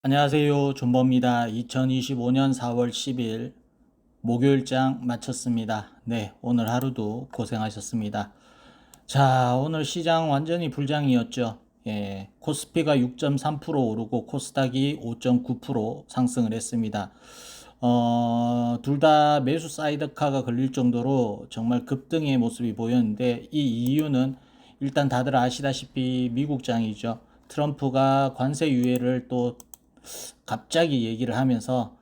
안녕하세요. 존버입니다. 2025년 4월 10일 목요일장 마쳤습니다. 네, 오늘 하루도 고생하셨습니다. 자, 오늘 시장 완전히 불장이었죠. 예, 코스피가 6.3% 오르고 코스닥이 5.9% 상승을 했습니다. 둘 다 매수 사이드카가 걸릴 정도로 정말 급등의 모습이 보였는데 이 이유는 일단 다들 아시다시피 미국장이죠. 트럼프가 관세 유예를 또 갑자기 얘기를 하면서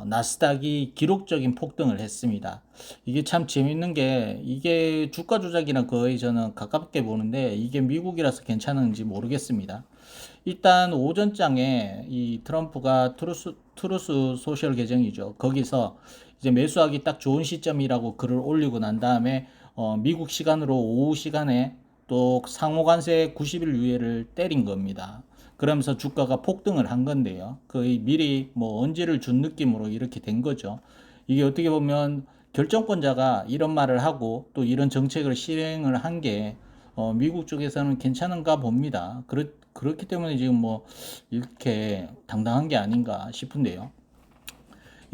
나스닥이 기록적인 폭등을 했습니다. 이게 참 재밌는 게 이게 주가 조작이랑 거의 저는 가깝게 보는데 이게 미국이라서 괜찮은지 모르겠습니다. 일단 오전장에 이 트럼프가 트루스 소셜 계정이죠. 거기서 이제 매수하기 딱 좋은 시점이라고 글을 올리고 난 다음에 미국 시간으로 오후 시간에 또 상호관세 90일 유예를 때린 겁니다. 그러면서 주가가 폭등을 한 건데요. 거의 미리 뭐 언지를 준 느낌으로 이렇게 된 거죠. 이게 어떻게 보면 결정권자가 이런 말을 하고 또 이런 정책을 실행을 한 게 미국 쪽에서는 괜찮은가 봅니다. 그렇기 때문에 지금 뭐 이렇게 당당한 게 아닌가 싶은데요.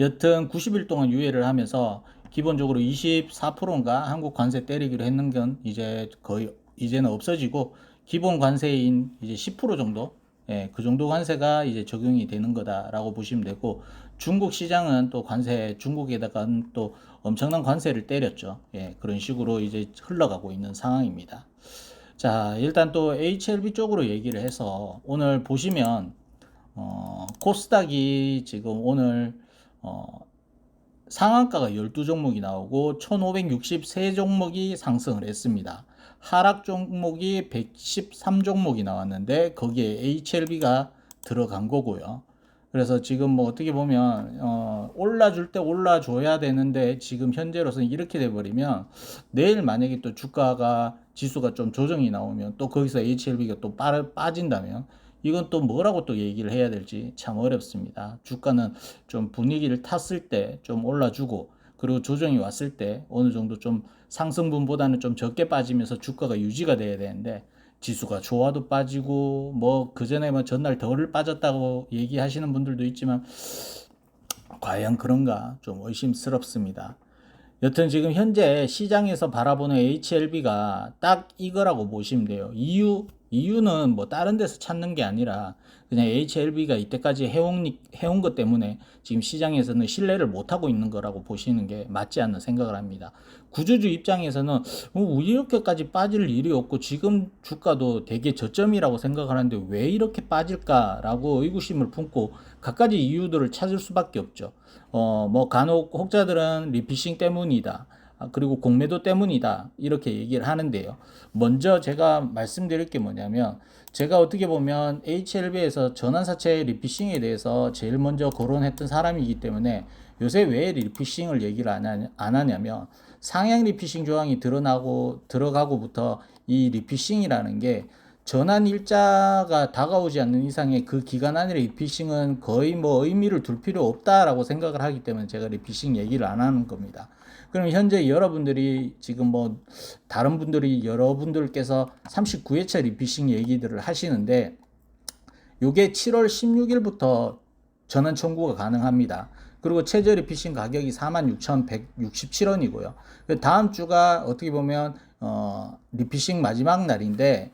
여튼 90일 동안 유예를 하면서 기본적으로 24%인가 한국 관세 때리기로 했는 건 이제 거의 이제는 없어지고 기본 관세인 이제 10% 정도, 예, 그 정도 관세가 이제 적용이 되는 거다라고 보시면 되고, 중국 시장은 또 관세, 중국에다가 또 엄청난 관세를 때렸죠. 예, 그런 식으로 이제 흘러가고 있는 상황입니다. 자, 일단 또 HLB 쪽으로 얘기를 해서 오늘 보시면 코스닥이 지금 오늘 어, 상한가가 12종목이 나오고 1563종목이 상승을 했습니다. 하락 종목이 113종목이 나왔는데 거기에 HLB가 들어간 거고요. 그래서 지금 뭐 어떻게 보면 올라줄 때 올라줘야 되는데 지금 현재로서는 이렇게 돼버리면 내일 만약에 또 주가가 지수가 좀 조정이 나오면 또 거기서 HLB가 또 빠진다면 이건 또 뭐라고 또 얘기를 해야 될지 참 어렵습니다. 주가는 좀 분위기를 탔을 때 좀 올라주고 그리고 조정이 왔을 때 어느 정도 좀 상승분보다는 좀 적게 빠지면서 주가가 유지가 돼야 되는데 지수가 좋아도 빠지고 뭐 그전에 뭐 전날 덜 빠졌다고 얘기하시는 분들도 있지만 과연 그런가 좀 의심스럽습니다. 여튼 지금 현재 시장에서 바라보는 HLB가 딱 이거라고 보시면 돼요. 이유는 뭐 다른 데서 찾는 게 아니라 그냥 HLB가 이때까지 해온 것 때문에 지금 시장에서는 신뢰를 못하고 있는 거라고 보시는 게 맞지 않는 생각을 합니다. 구조주 입장에서는 이렇게까지 빠질 일이 없고 지금 주가도 되게 저점이라고 생각을 하는데 왜 이렇게 빠질까라고 의구심을 품고 갖가지 이유들을 찾을 수밖에 없죠. 뭐 간혹 혹자들은 리피싱 때문이다. 그리고 공매도 때문이다. 이렇게 얘기를 하는데요. 먼저 제가 말씀드릴 게 뭐냐면 제가 어떻게 보면 HLB에서 전환사채 리피싱에 대해서 제일 먼저 거론했던 사람이기 때문에 요새 왜 리피싱을 얘기를 안 하냐면 상향 리피싱 조항이 들어가고부터 이 리피싱이라는 게 전환 일자가 다가오지 않는 이상의 그 기간 안에 리피싱은 거의 뭐 의미를 둘 필요 없다라고 생각을 하기 때문에 제가 리피싱 얘기를 안 하는 겁니다. 그럼 현재 여러분들이 지금 뭐 다른 분들이 여러분들께서 39회차 리피싱 얘기들을 하시는데 요게 7월 16일부터 전환 청구가 가능합니다. 그리고 최저 리피싱 가격이 46,167원이고요. 다음 주가 어떻게 보면 리피싱 마지막 날인데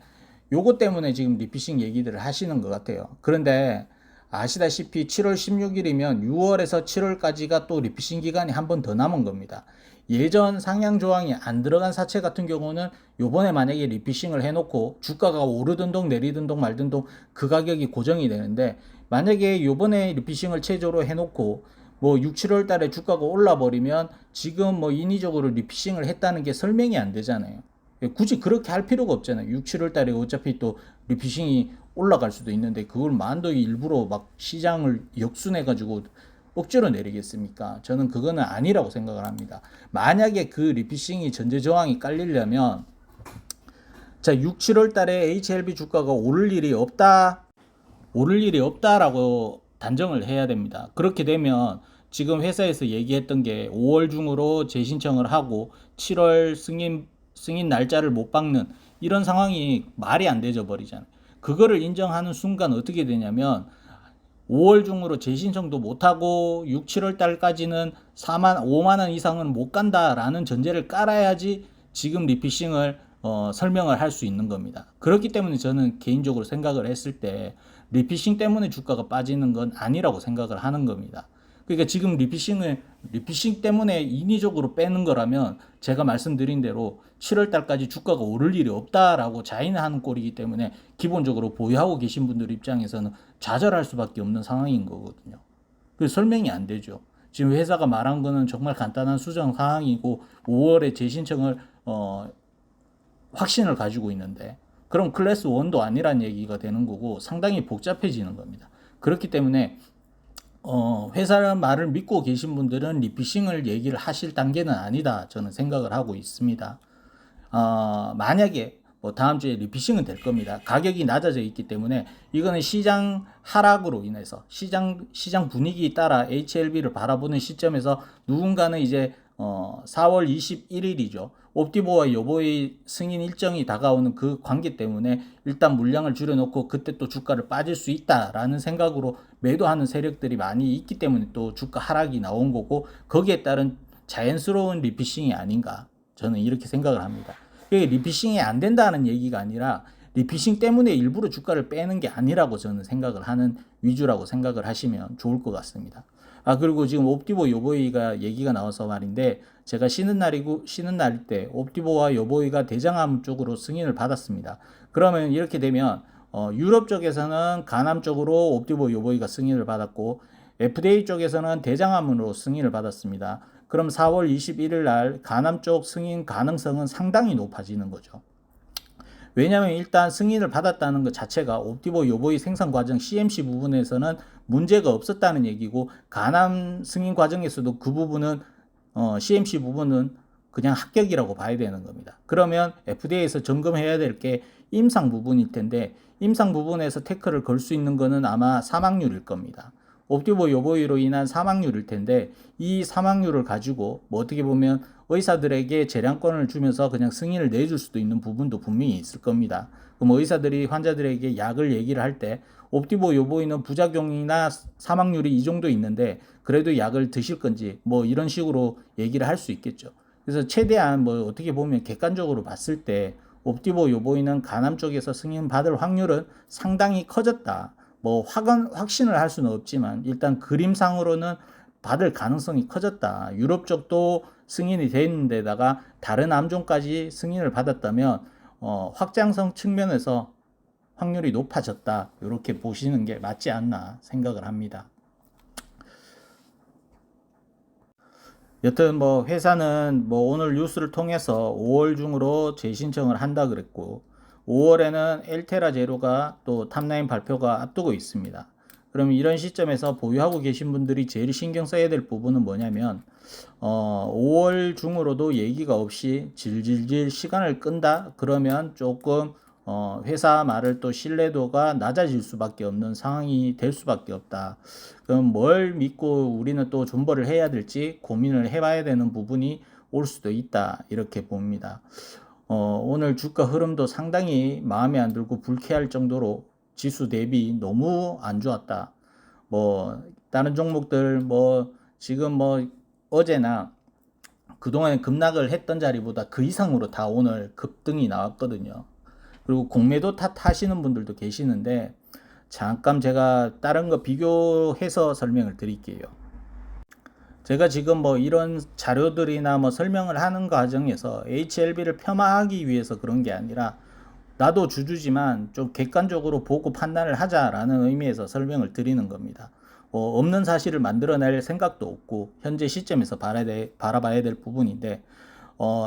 요거 때문에 지금 리피싱 얘기들을 하시는 것 같아요. 그런데 아시다시피 7월 16일이면 6월에서 7월까지가 또 리피싱 기간이 한 번 더 남은 겁니다. 예전 상향 조항이 안 들어간 사채 같은 경우는 요번에 만약에 리피싱을 해놓고 주가가 오르든 동 내리든 동 말든 동 그 가격이 고정이 되는데 만약에 요번에 리피싱을 최저로 해놓고 뭐 6, 7월 달에 주가가 올라 버리면 지금 뭐 인위적으로 리피싱을 했다는 게 설명이 안 되잖아요. 굳이 그렇게 할 필요가 없잖아요. 6, 7월 달에 어차피 또 리피싱이 올라갈 수도 있는데 그걸 만도히 일부러 막 시장을 역순해 가지고 억지로 내리겠습니까? 저는 그거는 아니라고 생각을 합니다. 만약에 그 리피싱이 전제 조항이 깔리려면 자 6, 7월 달에 HLB 주가가 오를 일이 없다라고 단정을 해야 됩니다. 그렇게 되면 지금 회사에서 얘기했던 게 5월 중으로 재신청을 하고 7월 승인 날짜를 못 박는 이런 상황이 말이 안 되져 버리잖아요. 그거를 인정하는 순간 어떻게 되냐면 5월 중으로 재신청도 못하고 6, 7월 달까지는 5만 원 이상은 못 간다라는 전제를 깔아야지 지금 리피싱을 설명을 할 수 있는 겁니다. 그렇기 때문에 저는 개인적으로 생각을 했을 때 리피싱 때문에 주가가 빠지는 건 아니라고 생각을 하는 겁니다. 그러니까 지금 리피싱 때문에 인위적으로 빼는 거라면 제가 말씀드린 대로 7월 달까지 주가가 오를 일이 없다라고 자인하는 꼴이기 때문에 기본적으로 보유하고 계신 분들 입장에서는 좌절할 수밖에 없는 상황인 거거든요. 그래서 설명이 안 되죠. 지금 회사가 말한 거는 정말 간단한 수정 사항이고 5월에 재신청을 확신을 가지고 있는데 그럼 클래스 1도 아니란 얘기가 되는 거고 상당히 복잡해지는 겁니다. 그렇기 때문에 회사 말을 믿고 계신 분들은 리피싱을 얘기를 하실 단계는 아니다 저는 생각을 하고 있습니다. 만약에 뭐 다음 주에 리피싱은 될 겁니다. 가격이 낮아져 있기 때문에 이거는 시장 하락으로 인해서 시장 분위기에 따라 HLB를 바라보는 시점에서 누군가는 이제 4월 21일이죠. 옵티보와 여보의 승인 일정이 다가오는 그 관계 때문에 일단 물량을 줄여놓고 그때 또 주가를 빠질 수 있다라는 생각으로 매도하는 세력들이 많이 있기 때문에 또 주가 하락이 나온 거고 거기에 따른 자연스러운 리피싱이 아닌가 저는 이렇게 생각을 합니다. 리피싱이 안 된다는 얘기가 아니라 리피싱 때문에 일부러 주가를 빼는 게 아니라고 저는 생각을 하는 위주라고 생각을 하시면 좋을 것 같습니다. 그리고 지금 옵티보 여보이가 얘기가 나와서 말인데 제가 쉬는 날 때 옵티보와 여보이가 대장암 쪽으로 승인을 받았습니다. 그러면 이렇게 되면 유럽 쪽에서는 간암 쪽으로 옵티보 여보이가 승인을 받았고 FDA 쪽에서는 대장암으로 승인을 받았습니다. 그럼 4월 21일 날 간암 쪽 승인 가능성은 상당히 높아지는 거죠. 왜냐하면 일단 승인을 받았다는 것 자체가 옵티보 여보의 생산 과정 CMC 부분에서는 문제가 없었다는 얘기고 간암 승인 과정에서도 그 부분은 CMC 부분은 그냥 합격이라고 봐야 되는 겁니다. 그러면 FDA에서 점검해야 될 게 임상 부분일 텐데 임상 부분에서 태클을 걸 수 있는 거는 아마 사망률일 겁니다. 옵티보 여보이로 인한 사망률일 텐데 이 사망률을 가지고 뭐 어떻게 보면 의사들에게 재량권을 주면서 그냥 승인을 내줄 수도 있는 부분도 분명히 있을 겁니다. 그럼 의사들이 환자들에게 약을 얘기를 할 때 옵티보 여보이는 부작용이나 사망률이 이 정도 있는데 그래도 약을 드실 건지 뭐 이런 식으로 얘기를 할 수 있겠죠. 그래서 최대한 뭐 어떻게 보면 객관적으로 봤을 때 옵티보 여보이는 간암 쪽에서 승인 받을 확률은 상당히 커졌다. 뭐 확신을 할 수는 없지만 일단 그림상으로는 받을 가능성이 커졌다. 유럽 쪽도 승인이 되는 데다가 다른 암종까지 승인을 받았다면 확장성 측면에서 확률이 높아졌다. 이렇게 보시는 게 맞지 않나 생각을 합니다. 여튼 뭐 회사는 뭐 오늘 뉴스를 통해서 5월 중으로 재신청을 한다 그랬고 5월에는 엘테라 제로가 또 탑9 발표가 앞두고 있습니다. 그럼 이런 시점에서 보유하고 계신 분들이 제일 신경 써야 될 부분은 뭐냐면 5월 중으로도 얘기가 없이 질질질 시간을 끈다 그러면 조금 회사 말을 또 신뢰도가 낮아질 수밖에 없는 상황이 될 수밖에 없다. 그럼 뭘 믿고 우리는 또 존버를 해야 될지 고민을 해봐야 되는 부분이 올 수도 있다. 이렇게 봅니다. 오늘 주가 흐름도 상당히 마음에 안 들고 불쾌할 정도로 지수 대비 너무 안 좋았다. 뭐 다른 종목들 뭐 지금 뭐 어제나 그동안 급락을 했던 자리보다 그 이상으로 다 오늘 급등이 나왔거든요. 그리고 공매도 탓하시는 분들도 계시는데 잠깐 제가 다른 거 비교해서 설명을 드릴게요. 제가 지금 뭐 이런 자료들이나 뭐 설명을 하는 과정에서 HLB를 폄하하기 위해서 그런 게 아니라 나도 주주지만 좀 객관적으로 보고 판단을 하자라는 의미에서 설명을 드리는 겁니다. 없는 사실을 만들어낼 생각도 없고 현재 시점에서 바라봐야 될 부분인데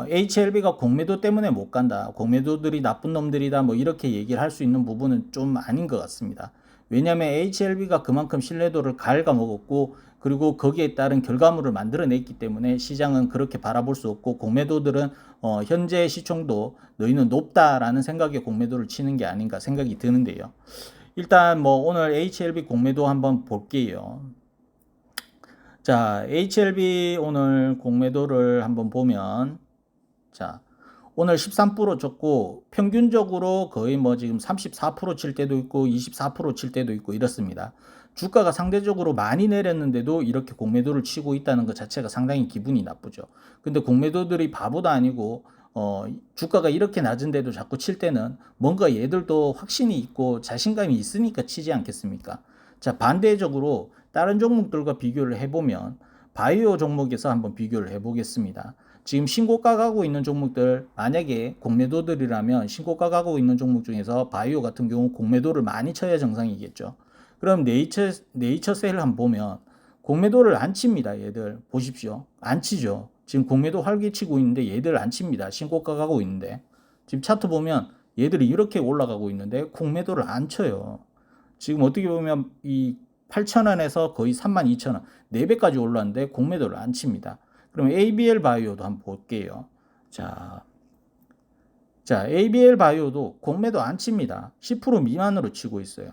HLB가 공매도 때문에 못 간다. 공매도들이 나쁜 놈들이다. 뭐 이렇게 얘기를 할 수 있는 부분은 좀 아닌 것 같습니다. 왜냐하면 HLB가 그만큼 신뢰도를 갉아먹었고 그리고 거기에 따른 결과물을 만들어냈기 때문에 시장은 그렇게 바라볼 수 없고 공매도들은 현재 시총도 너희는 높다라는 생각에 공매도를 치는 게 아닌가 생각이 드는데요. 일단 뭐 오늘 HLB 공매도 한번 볼게요. 자, HLB 오늘 공매도를 한번 보면 자, 오늘 13% 줬고 평균적으로 거의 뭐 지금 34% 칠 때도 있고 24% 칠 때도 있고 이렇습니다. 주가가 상대적으로 많이 내렸는데도 이렇게 공매도를 치고 있다는 것 자체가 상당히 기분이 나쁘죠. 근데 공매도들이 바보도 아니고 주가가 이렇게 낮은데도 자꾸 칠 때는 뭔가 얘들도 확신이 있고 자신감이 있으니까 치지 않겠습니까? 자, 반대적으로 다른 종목들과 비교를 해보면 바이오 종목에서 한번 비교를 해보겠습니다. 지금 신고가 가고 있는 종목들, 만약에 공매도들이라면 신고가 가고 있는 종목 중에서 바이오 같은 경우 공매도를 많이 쳐야 정상이겠죠. 그럼 네이처셀을 한번 보면 공매도를 안 칩니다. 얘들 보십시오. 안 치죠. 지금 공매도 활기치고 있는데 얘들 안 칩니다. 신고가 가고 있는데 지금 차트 보면 얘들이 이렇게 올라가고 있는데 공매도를 안 쳐요. 지금 어떻게 보면 이 8,000원에서 거의 32,000원 4배까지 올랐는데 공매도를 안 칩니다. 그러면 ABL 바이오도 한번 볼게요. 자, ABL 바이오도 공매도 안 칩니다. 10% 미만으로 치고 있어요.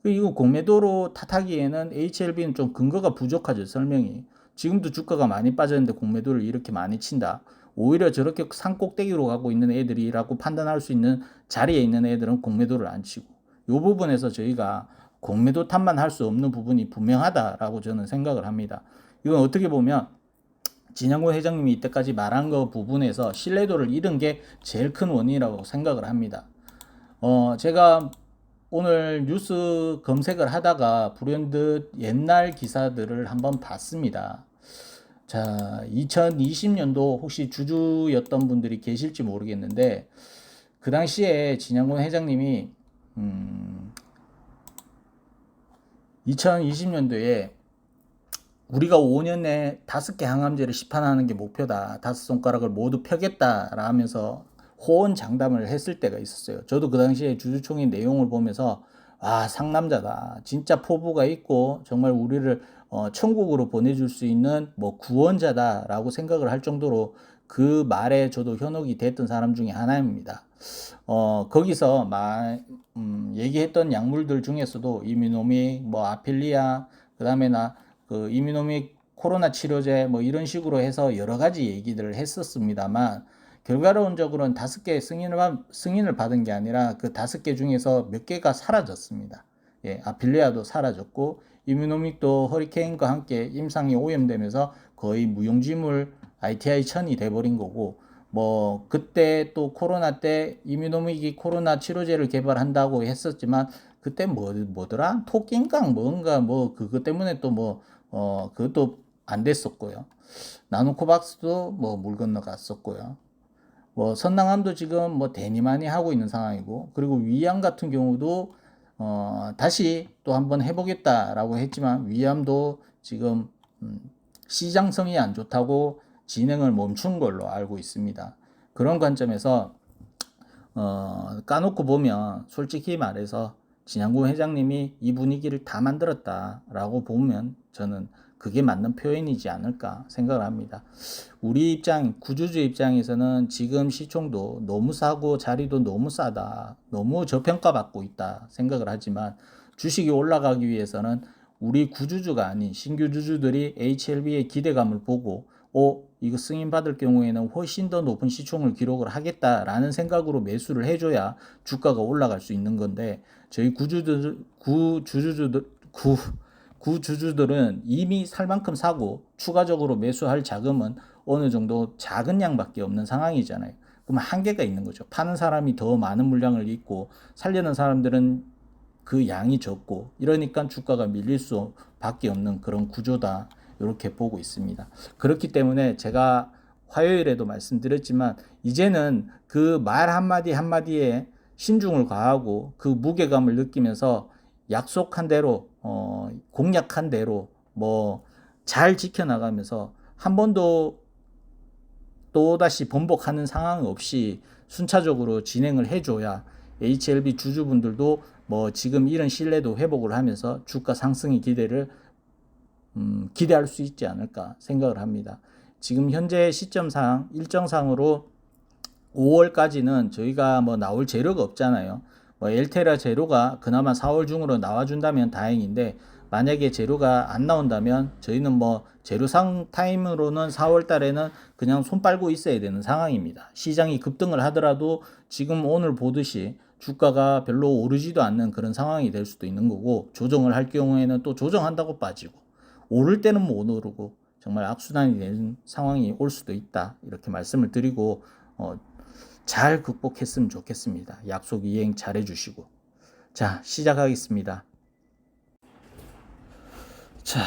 이거 공매도로 탓하기에는 HLB는 좀 근거가 부족하죠. 설명이. 지금도 주가가 많이 빠졌는데 공매도를 이렇게 많이 친다. 오히려 저렇게 산 꼭대기로 가고 있는 애들이라고 판단할 수 있는 자리에 있는 애들은 공매도를 안 치고, 이 부분에서 저희가 공매도 탓만 할 수 없는 부분이 분명하다라고 저는 생각을 합니다. 이건 어떻게 보면 진양곤 회장님이 이때까지 말한 거 부분에서 신뢰도를 잃은 게 제일 큰 원인이라고 생각을 합니다. 제가 오늘 뉴스 검색을 하다가 불현듯 옛날 기사들을 한번 봤습니다. 자, 2020년도 혹시 주주였던 분들이 계실지 모르겠는데 그 당시에 진양곤 회장님이 2020년도에 우리가 5년 내에 5개 항암제를 시판하는 게 목표다. 5손가락을 모두 펴겠다. 라면서 호언장담을 했을 때가 있었어요. 저도 그 당시에 주주총회 내용을 보면서 상남자다. 진짜 포부가 있고 정말 우리를 천국으로 보내줄 수 있는 뭐 구원자다라고 생각을 할 정도로 그 말에 저도 현혹이 됐던 사람 중에 하나입니다. 거기서 얘기했던 약물들 중에서도 이뮤노믹, 뭐 아필리아, 그 다음에 그 이뮤노믹 코로나 치료제 뭐 이런 식으로 해서 여러 가지 얘기들을 했었습니다만 결과론적으로는 5개 승인을 받은 게 아니라 그 5개 중에서 몇 개가 사라졌습니다. 예, 아필리아도 사라졌고 이뮤노믹도 허리케인과 함께 임상이 오염되면서 거의 무용지물 ITI 1000이 돼버린 거고, 뭐 그때 또 코로나 때 이뮤노믹이 코로나 치료제를 개발한다고 했었지만 그때 뭐더라? 토끼인강 뭔가 뭐 그것 때문에 또 그것도 안 됐었고요. 나노코박스도 뭐 물 건너갔었고요. 뭐 선낭암도 지금 뭐 대니만이 하고 있는 상황이고, 그리고 위암 같은 경우도 다시 또 한번 해보겠다라고 했지만 위암도 지금 시장성이 안 좋다고 진행을 멈춘 걸로 알고 있습니다. 그런 관점에서 까놓고 보면 솔직히 말해서 진양곤 회장님이 이 분위기를 다 만들었다라고 보면 저는 그게 맞는 표현이지 않을까 생각을 합니다. 우리 구주주 입장에서는 지금 시총도 너무 싸고 자리도 너무 싸다, 너무 저평가받고 있다 생각을 하지만 주식이 올라가기 위해서는 우리 구주주가 아닌 신규 주주들이 HLB의 기대감을 보고 이거 승인받을 경우에는 훨씬 더 높은 시총을 기록을 하겠다라는 생각으로 매수를 해줘야 주가가 올라갈 수 있는 건데, 저희 구주주들은 이미 살 만큼 사고 추가적으로 매수할 자금은 어느 정도 작은 양밖에 없는 상황이잖아요. 그럼 한계가 있는 거죠. 파는 사람이 더 많은 물량을 있고 살려는 사람들은 그 양이 적고, 이러니까 주가가 밀릴 수밖에 없는 그런 구조다, 이렇게 보고 있습니다. 그렇기 때문에 제가 화요일에도 말씀드렸지만 이제는 그 말 한마디 한마디에 신중을 가하고 그 무게감을 느끼면서 약속한 대로 공약한 대로 뭐 잘 지켜나가면서 한 번도 또다시 번복하는 상황 없이 순차적으로 진행을 해줘야 HLB 주주분들도 뭐 지금 이런 신뢰도 회복을 하면서 주가 상승의 기대할 수 있지 않을까 생각을 합니다. 지금 현재 시점상 일정상으로 5월까지는 저희가 뭐 나올 재료가 없잖아요. 뭐 엘테라 재료가 그나마 4월 중으로 나와준다면 다행인데 만약에 재료가 안 나온다면 저희는 뭐 재료상 타임으로는 4월 달에는 그냥 손 빨고 있어야 되는 상황입니다. 시장이 급등을 하더라도 지금 오늘 보듯이 주가가 별로 오르지도 않는 그런 상황이 될 수도 있는 거고, 조정을 할 경우에는 또 조정한다고 빠지고, 오를 때는 못 오르고 정말 악순환이 되는 상황이 올 수도 있다, 이렇게 말씀을 드리고 잘 극복했으면 좋겠습니다. 약속 이행 잘 해주시고. 자, 시작하겠습니다. 자,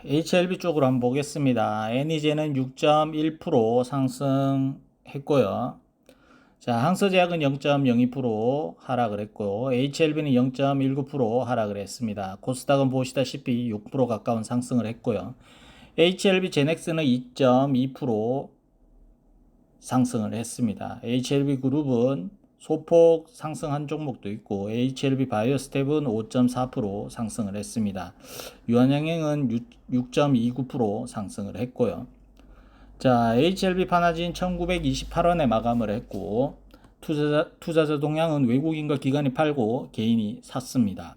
HLB 쪽으로 한번 보겠습니다. 애니제는 6.1% 상승했고요. 자, 항서제약은 0.02% 하락을 했고, HLB는 0.19% 하락을 했습니다. 코스닥은 보시다시피 6% 가까운 상승을 했고요. HLB 제넥스는 2.2% 상승을 했습니다. HLB 그룹은 소폭 상승한 종목도 있고, HLB 바이오스텝은 5.4% 상승을 했습니다. 유한양행은 6.29% 상승을 했고요. 자, HLB 파나진 1928원에 마감을 했고, 투자자 동향은 외국인과 기관이 팔고 개인이 샀습니다.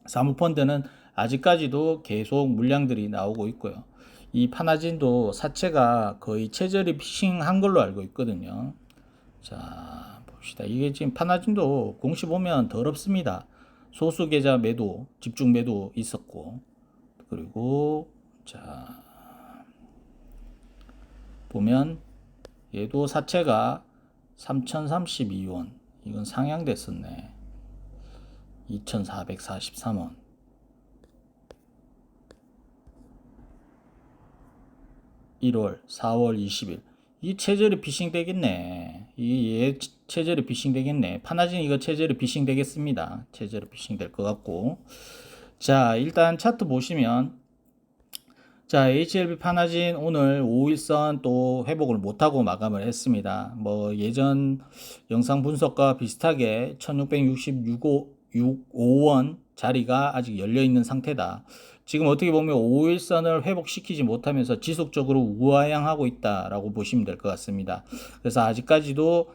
사모펀드는 아직까지도 계속 물량들이 나오고 있고요. 이 파나진도 사채가 거의 최저리 피싱한 걸로 알고 있거든요. 자, 봅시다. 이게 지금 파나진도 공시 보면 더럽습니다. 소수 계좌 매도, 집중 매도 있었고, 그리고 자, 보면 얘도 사채가 3032원, 이건 상향됐었네. 2443원. 1월, 4월 20일. 이 체절이 피싱 되겠네. 얘 체절이 피싱 되겠네. 파나진 이거 체절이 피싱 되겠습니다. 체절이 피싱 될 것 같고. 자, 일단 차트 보시면, 자, HLB 파나진 오늘 5일선 또 회복을 못하고 마감을 했습니다. 뭐 예전 영상 분석과 비슷하게 1666.5원 자리가 아직 열려 있는 상태다. 지금 어떻게 보면 5일선을 회복시키지 못하면서 지속적으로 우하향하고 있다라고 보시면 될 것 같습니다. 그래서 아직까지도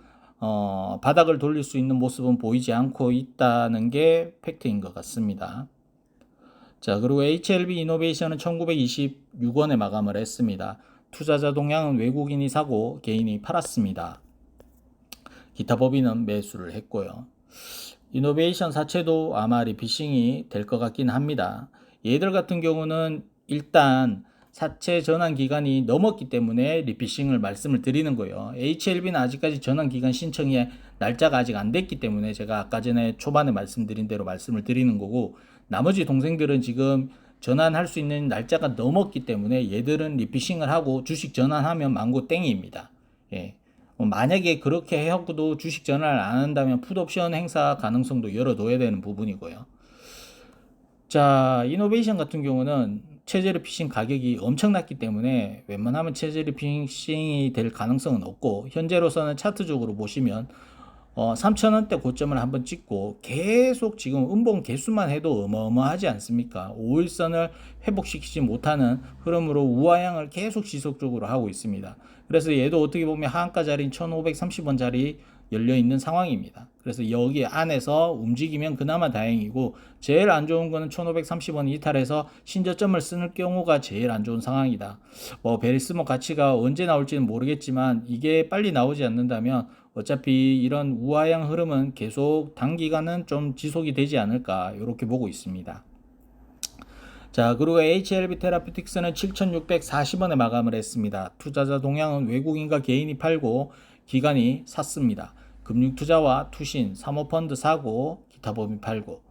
바닥을 돌릴 수 있는 모습은 보이지 않고 있다는 게 팩트인 것 같습니다. 자, 그리고 HLB 이노베이션은 1926원에 마감을 했습니다. 투자자 동향은 외국인이 사고 개인이 팔았습니다. 기타 법인은 매수를 했고요. 이노베이션 사채도 아마 리피싱이 될 것 같긴 합니다. 얘들 같은 경우는 일단 사채 전환 기간이 넘었기 때문에 리피싱을 말씀을 드리는 거예요. HLB는 아직까지 전환 기간 신청이 날짜가 아직 안 됐기 때문에 제가 아까 전에 초반에 말씀드린 대로 말씀을 드리는 거고, 나머지 동생들은 지금 전환할 수 있는 날짜가 넘었기 때문에 얘들은 리피싱을 하고 주식 전환하면 망고 땡입니다. 예. 만약에 그렇게 하고도 주식 전환을 안 한다면 풋옵션 행사 가능성도 열어둬야 되는 부분이고요. 자, 이노베이션 같은 경우는 체제리 피싱 가격이 엄청났기 때문에 웬만하면 체제리 피싱이 될 가능성은 없고, 현재로서는 차트적으로 보시면 3,000원대 고점을 한번 찍고 계속 지금 음봉 개수만 해도 어마어마하지 않습니까? 5일선을 회복시키지 못하는 흐름으로 우하향을 계속 지속적으로 하고 있습니다. 그래서 얘도 어떻게 보면 하한가 자리인 1,530원 자리 열려 있는 상황입니다. 그래서 여기 안에서 움직이면 그나마 다행이고, 제일 안 좋은 거는 1,530원 이탈해서 신저점을 쓰는 경우가 제일 안 좋은 상황이다. 베리스모 가치가 언제 나올지는 모르겠지만 이게 빨리 나오지 않는다면 어차피 이런 우하향 흐름은 계속 단기간은 좀 지속이 되지 않을까, 이렇게 보고 있습니다. 자, 그리고 HLB 테라피틱스는 7,640원에 마감을 했습니다. 투자자 동향은 외국인과 개인이 팔고 기관이 샀습니다. 금융투자와 투신, 사모펀드 사고 기타 법인 팔고.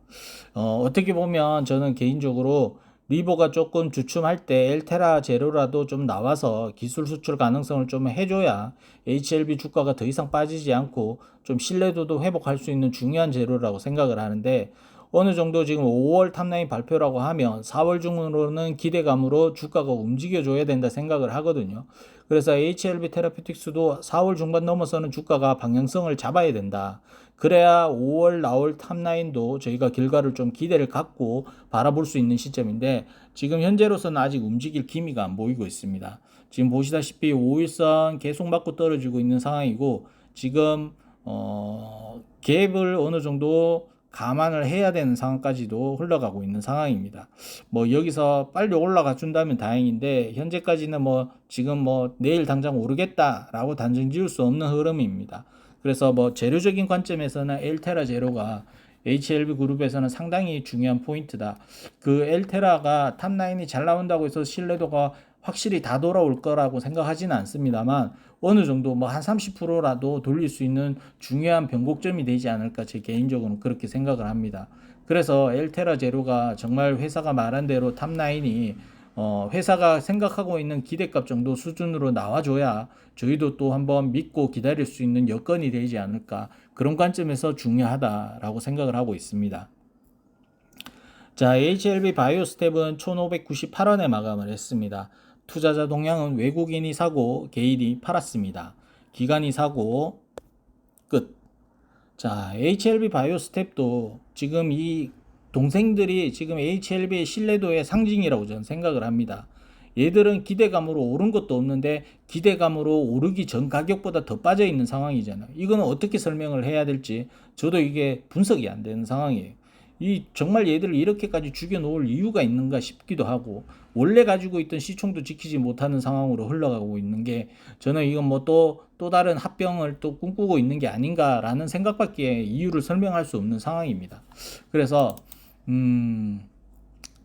어떻게 보면 저는 개인적으로 리버가 조금 주춤할 때 엘테라 재료라도 좀 나와서 기술 수출 가능성을 좀 해줘야 HLB 주가가 더 이상 빠지지 않고 좀 신뢰도도 회복할 수 있는 중요한 재료라고 생각을 하는데, 어느 정도 지금 5월 탑라인 발표라고 하면 4월 중으로는 기대감으로 주가가 움직여줘야 된다 생각을 하거든요. 그래서 HLB 테라피틱스도 4월 중반 넘어서는 주가가 방향성을 잡아야 된다. 그래야 5월 나올 탑라인도 저희가 결과를 좀 기대를 갖고 바라볼 수 있는 시점인데, 지금 현재로서는 아직 움직일 기미가 안 보이고 있습니다. 지금 보시다시피 5일선 계속 맞고 떨어지고 있는 상황이고, 지금 갭을 어느 정도 감안을 해야 되는 상황까지도 흘러가고 있는 상황입니다. 뭐 여기서 빨리 올라가 준다면 다행인데 현재까지는 뭐 지금 뭐 내일 당장 오르겠다라고 단정 지을 수 없는 흐름입니다. 그래서 뭐 재료적인 관점에서는 엘테라 재료가 HLB 그룹에서는 상당히 중요한 포인트다. 그 엘테라가 탑라인이 잘 나온다고 해서 신뢰도가 확실히 다 돌아올 거라고 생각하지는 않습니다만 어느 정도 뭐 한 30%라도 돌릴 수 있는 중요한 변곡점이 되지 않을까 제 개인적으로는 그렇게 생각을 합니다. 그래서 엘테라 제로가 정말 회사가 말한 대로 탑라인이 회사가 생각하고 있는 기대값 정도 수준으로 나와줘야 저희도 또 한번 믿고 기다릴 수 있는 여건이 되지 않을까 그런 관점에서 중요하다라고 생각을 하고 있습니다. 자, HLB 바이오스텝은 1598원에 마감을 했습니다. 투자자 동향은 외국인이 사고 개인이 팔았습니다. 기관이 사고 끝. 자, HLB 바이오스텝도 지금 이 동생들이 지금 HLB의 신뢰도의 상징이라고 저는 생각을 합니다. 얘들은 기대감으로 오른 것도 없는데 기대감으로 오르기 전 가격보다 더 빠져 있는 상황이잖아요. 이거는 어떻게 설명을 해야 될지 저도 이게 분석이 안 되는 상황이에요. 이 정말 얘들을 이렇게까지 죽여놓을 이유가 있는가 싶기도 하고 원래 가지고 있던 시총도 지키지 못하는 상황으로 흘러가고 있는 게 저는 이건 뭐 또 다른 합병을 또 꿈꾸고 있는 게 아닌가라는 생각밖에 이유를 설명할 수 없는 상황입니다. 그래서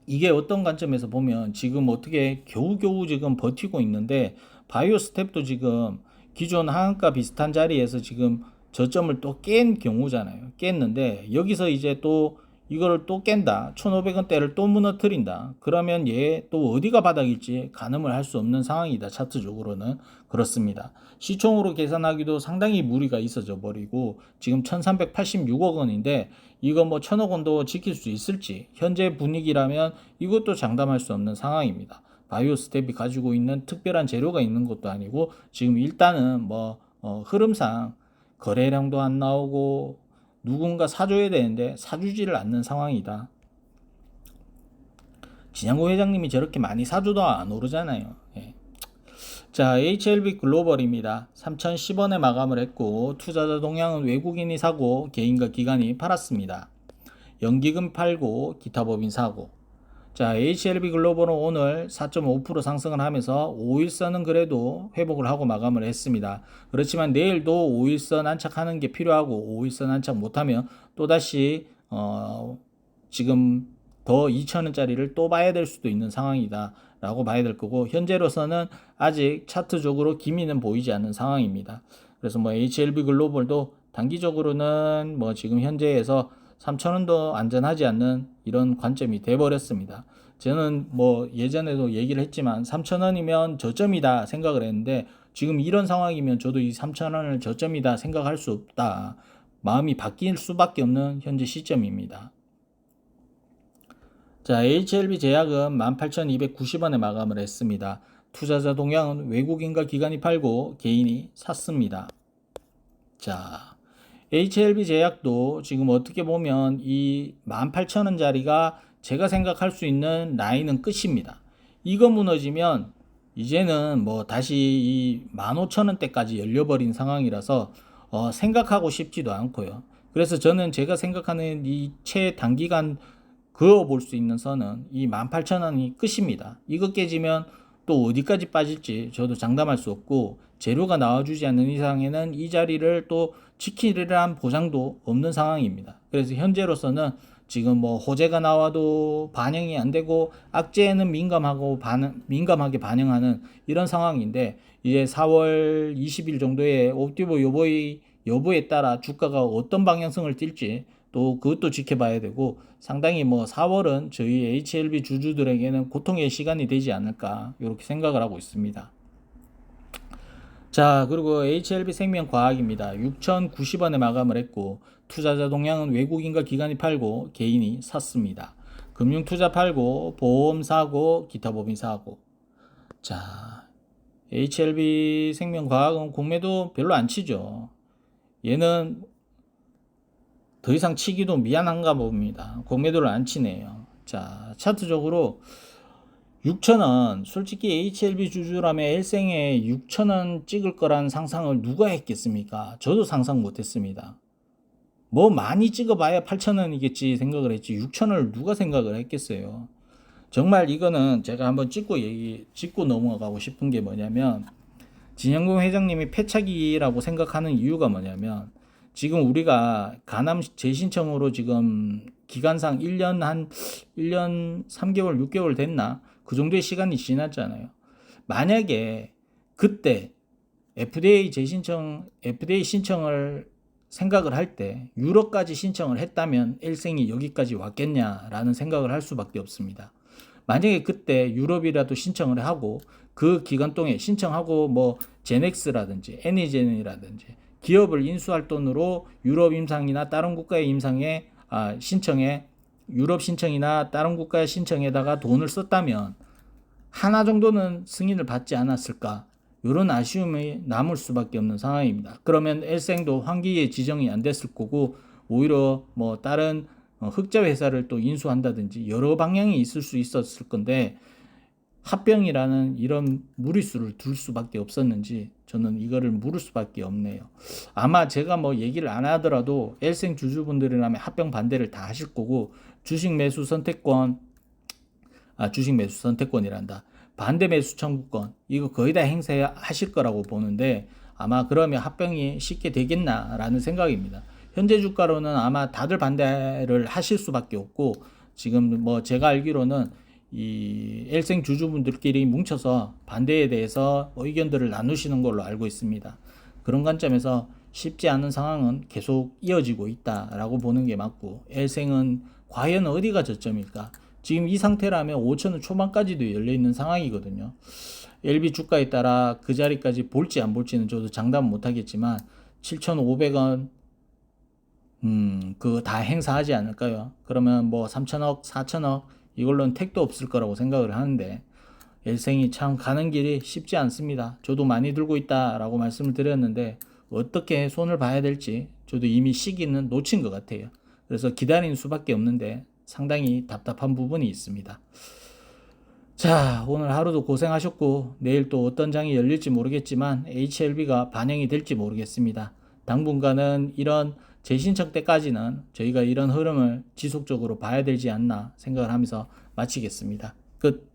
이게 어떤 관점에서 보면 지금 어떻게 겨우겨우 지금 버티고 있는데 바이오 스텝도 지금 기존 하한가 비슷한 자리에서 지금 저점을 또 깬 경우잖아요. 깼는데 여기서 이제 또 이거를 또 깬다. 1,500원대를 또 무너뜨린다. 그러면 얘 또 어디가 바닥일지 가늠을 할 수 없는 상황이다. 차트적으로는 그렇습니다. 시총으로 계산하기도 상당히 무리가 있어져 버리고 지금 1,386억 원인데 이거 뭐 1,000억 원도 지킬 수 있을지 현재 분위기라면 이것도 장담할 수 없는 상황입니다. 바이오 스텝이 가지고 있는 특별한 재료가 있는 것도 아니고 지금 일단은 뭐 흐름상 거래량도 안 나오고 누군가 사줘야 되는데 사주지를 않는 상황이다. 진양고 회장님이 저렇게 많이 사줘도 안 오르잖아요. 예. 자, HLB 글로벌입니다. 3,010원에 마감을 했고 투자자 동향은 외국인이 사고 개인과 기관이 팔았습니다. 연기금 팔고 기타 법인 사고. 자, HLB 글로벌은 오늘 4.5% 상승을 하면서 5일선은 그래도 회복을 하고 마감을 했습니다. 그렇지만 내일도 5일선 안착하는 게 필요하고 5일선 안착 못하면 또다시 지금 더 2,000원짜리를 또 봐야 될 수도 있는 상황이다 라고 봐야 될 거고 현재로서는 아직 차트적으로 기미는 보이지 않는 상황입니다. 그래서 뭐 HLB 글로벌도 단기적으로는 뭐 지금 현재에서 3,000원도 안전하지 않는 이런 관점이 돼버렸습니다. 저는 뭐 예전에도 얘기를 했지만 3,000원이면 저점이다 생각을 했는데 지금 이런 상황이면 저도 이 3,000원을 저점이다 생각할 수 없다. 마음이 바뀔 수밖에 없는 현재 시점입니다. 자, HLB 제약은 18,290원에 마감을 했습니다. 투자자 동향은 외국인과 기관이 팔고 개인이 샀습니다. 자, HLB 제약도 지금 어떻게 보면 이 18,000원짜리가 제가 생각할 수 있는 라인은 끝입니다. 이거 무너지면 이제는 뭐 다시 이 15,000원대까지 열려버린 상황이라서 생각하고 싶지도 않고요. 그래서 저는 제가 생각하는 이 최단기간 그어볼 수 있는 선은 이 18,000원이 끝입니다. 이거 깨지면 또 어디까지 빠질지 저도 장담할 수 없고 재료가 나와주지 않는 이상에는 이 자리를 또 지키리란 보장도 없는 상황입니다. 그래서 현재로서는 지금 뭐 호재가 나와도 반영이 안 되고 악재에는 민감하게 반영하는 이런 상황인데 이제 4월 20일 정도에 옵티버 여부에 따라 주가가 어떤 방향성을 띨지 또 그것도 지켜봐야 되고 상당히 뭐 4월은 저희 HLB 주주들에게는 고통의 시간이 되지 않을까 이렇게 생각을 하고 있습니다. 자, 그리고 HLB 생명과학입니다. 6,090원에 마감을 했고 투자자 동향은 외국인과 기관이 팔고 개인이 샀습니다. 금융투자 팔고 보험 사고 기타 법인 사고. 자, HLB 생명과학은 공매도 별로 안 치죠. 얘는 더 이상 치기도 미안한가 봅니다. 공매도를 안 치네요. 자, 차트적으로 6,000원, 솔직히 HLB 주주라면 일생에 6,000원 찍을 거란 상상을 누가 했겠습니까? 저도 상상 못 했습니다. 뭐 많이 찍어봐야 8,000원이겠지 생각을 했지 6,000원을 누가 생각을 했겠어요. 정말 이거는 제가 한번 짚고 넘어가고 싶은 게 뭐냐면 진영공 회장님이 패착이라고 생각하는 이유가 뭐냐면 지금 우리가 간암 재신청으로 지금 기간상 1년 3개월 6개월 됐나 그 정도의 시간이 지났잖아요. 만약에 그때 FDA 신청을 생각을 할 때 유럽까지 신청을 했다면 일생이 여기까지 왔겠냐라는 생각을 할 수밖에 없습니다. 만약에 그때 유럽이라도 신청을 하고 그 기간 동에 신청하고 뭐 제넥스라든지 애니젠이라든지 기업을 인수할 돈으로 유럽 임상이나 다른 국가의 임상에 신청에 유럽 신청이나 다른 국가의 신청에다가 돈을 썼다면 하나 정도는 승인을 받지 않았을까? 이런 아쉬움이 남을 수밖에 없는 상황입니다. 그러면 엘생도 환기에 지정이 안 됐을 거고 오히려 뭐 다른 흑자 회사를 또 인수한다든지 여러 방향이 있을 수 있었을 건데 합병이라는 이런 무리수를 둘 수밖에 없었는지 저는 이거를 물을 수밖에 없네요. 아마 제가 뭐 얘기를 안 하더라도 엘생 주주분들이라면 합병 반대를 다 하실 거고 주식 매수 선택권이란다. 반대 매수 청구권 이거 거의 다 행사하실 거라고 보는데 아마 그러면 합병이 쉽게 되겠나라는 생각입니다. 현재 주가로는 아마 다들 반대를 하실 수밖에 없고 지금 뭐 제가 알기로는 이 엘생 주주분들끼리 뭉쳐서 반대에 대해서 의견들을 나누시는 걸로 알고 있습니다. 그런 관점에서 쉽지 않은 상황은 계속 이어지고 있다라고 보는 게 맞고 엘생은 과연 어디가 저점일까? 지금 이 상태라면 5천원 초반까지도 열려있는 상황이거든요. LB 주가에 따라 그 자리까지 볼지 안 볼지는 저도 장담 못하겠지만 7,500원 그거 다 행사하지 않을까요? 그러면 뭐 3천억 4천억 이걸로는 택도 없을 거라고 생각을 하는데 엘생이 참 가는 길이 쉽지 않습니다. 저도 많이 들고 있다라고 말씀을 드렸는데 어떻게 손을 봐야 될지 저도 이미 시기는 놓친 것 같아요. 그래서 기다리는 수밖에 없는데 상당히 답답한 부분이 있습니다. 자, 오늘 하루도 고생하셨고 내일 또 어떤 장이 열릴지 모르겠지만 HLB가 반영이 될지 모르겠습니다. 당분간은 이런 재신청 때까지는 저희가 이런 흐름을 지속적으로 봐야 되지 않나 생각을 하면서 마치겠습니다. 끝.